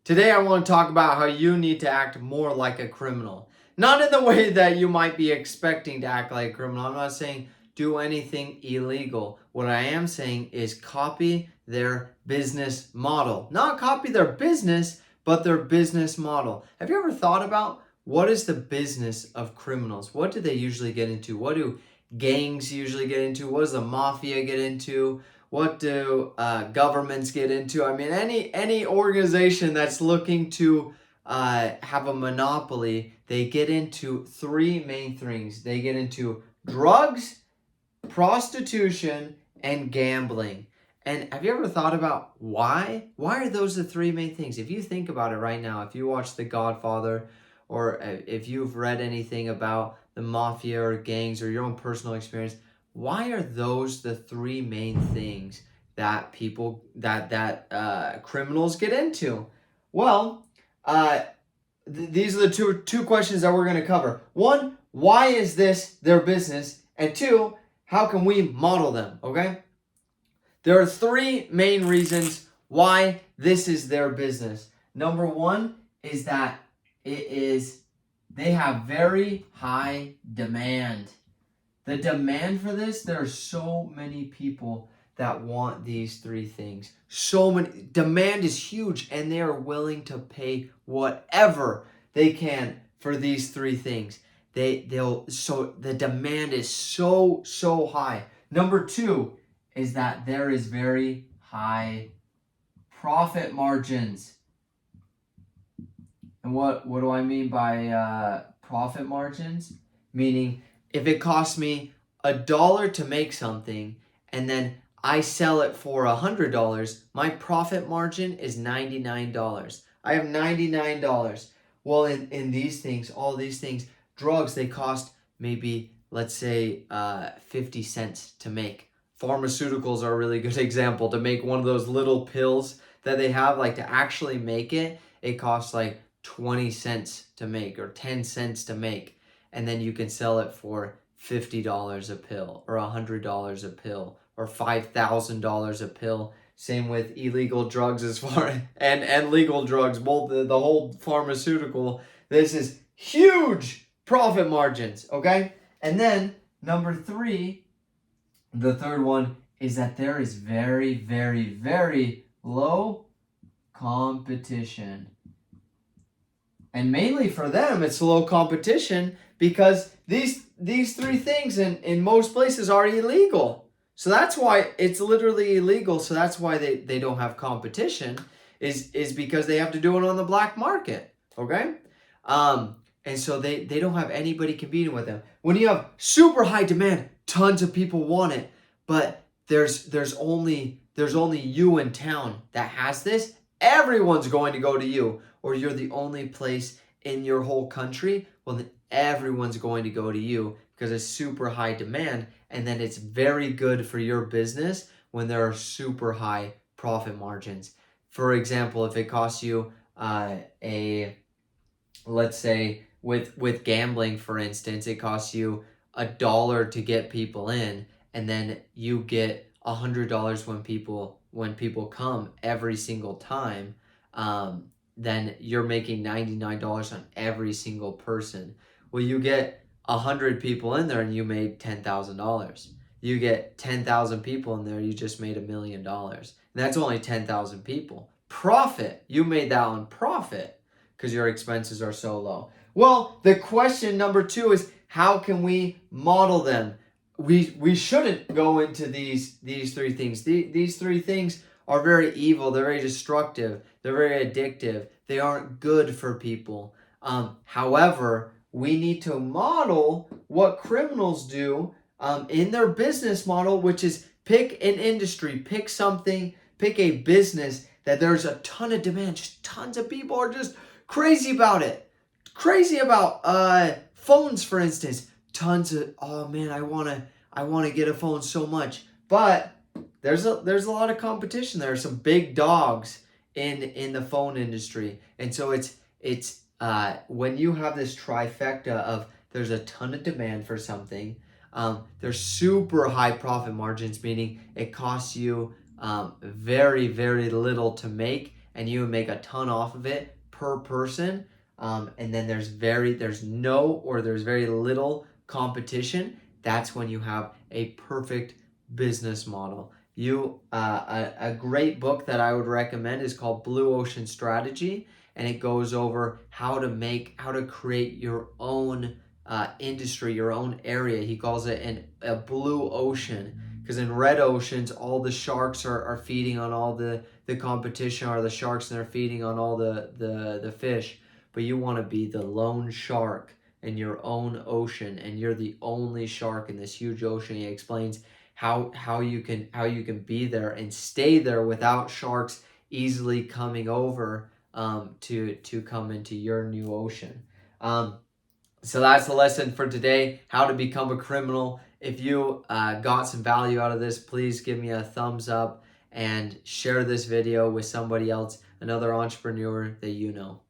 Today I want to talk about how you need to act more like a criminal. Not in the way that you might be expecting to act like a criminal. I'm not saying do anything illegal. What I am saying is copy their business model. Not copy their business, but their business model. Have you ever thought about what is the business of criminals? What do they usually get into? What do gangs usually get into? What does the mafia get into? What do governments get into? I mean, any organization that's looking to have a monopoly, they get into three main things. They get into drugs, prostitution, and gambling. And have you ever thought about why? Why are those the three main things? If you think about it right now, if you watch The Godfather, or if you've read anything about the mafia or gangs or your own personal experience, why are those the three main things that criminals get into? Well, these are the two questions that we're going to cover. One, why is this their business? And two, how can we model them? Okay? There are three main reasons why this is their business. Number one is that they have very high demand. The demand for this, there are so many people that want these three things. So many, demand is huge, and they are willing to pay whatever they can for these three things. So the demand is so high. Number two is that there is very high profit margins. And what do I mean by profit margins? Meaning, if it costs me $1 to make something and then I sell it for $100, my profit margin is $99. I have $99. Well, in these things, all these things, drugs, they cost maybe, let's say, 50 cents to make. Pharmaceuticals are a really good example. To make one of those little pills that they have, like to actually make it, it costs like 20 cents to make or 10 cents to make. And then you can sell it for $50 a pill or $100 a pill or $5,000 a pill. Same with illegal drugs as far and legal drugs, both the whole pharmaceutical. This is huge profit margins, okay? And then number three, the third one is that there is very, very, very low competition. And mainly for them, it's low competition because these three things in most places are illegal. So that's why it's literally illegal. So that's why they don't have competition is because they have to do it on the black market. Okay? And so they don't have anybody competing with them. When you have super high demand, tons of people want it, but there's only you in town that has this. Everyone's going to go to you, or you're the only place in your whole country. Well, then everyone's going to go to you because it's super high demand, and then it's very good for your business when there are super high profit margins. For example, if it costs you let's say with gambling, for instance, it costs you $1 to get people in, and then you get $100 when people come every single time. Then you're making $99 on every single person. Well, you get 100 people in there and you made $10,000. You get 10,000 people in there, you just made $1 million. And that's only 10,000 people. Profit. You made that on profit because your expenses are so low. Well, the question number two is, how can we model them? We shouldn't go into these three things. These three things are very evil. They're very destructive. They're very addictive. They aren't good for people. However, we need to model what criminals do in their business model, which is pick an industry, pick something, pick a business that there's a ton of demand. Just tons of people are just crazy about it. Crazy about phones, for instance. Tons of, oh man, I wanna get a phone so much. But there's a lot of competition. There are some big dogs in the phone industry. And so it's when you have this trifecta of there's a ton of demand for something, there's super high profit margins, meaning it costs you very, very little to make, and you make a ton off of it per person, and then there's very little competition, that's when you have a perfect business model. A great book that I would recommend is called Blue Ocean Strategy, and it goes over how to create your own industry, your own area. He calls it a blue ocean, because in red oceans all the sharks are feeding on all the competition, or the sharks, and they're feeding on all the fish. But you want to be the lone shark in your own ocean, and you're the only shark in this huge ocean. He explains how you can be there and stay there without sharks easily coming over to come into your new ocean. So that's the lesson for today, how to become a criminal. If you got some value out of this, please give me a thumbs up and share this video with somebody else, another entrepreneur that you know.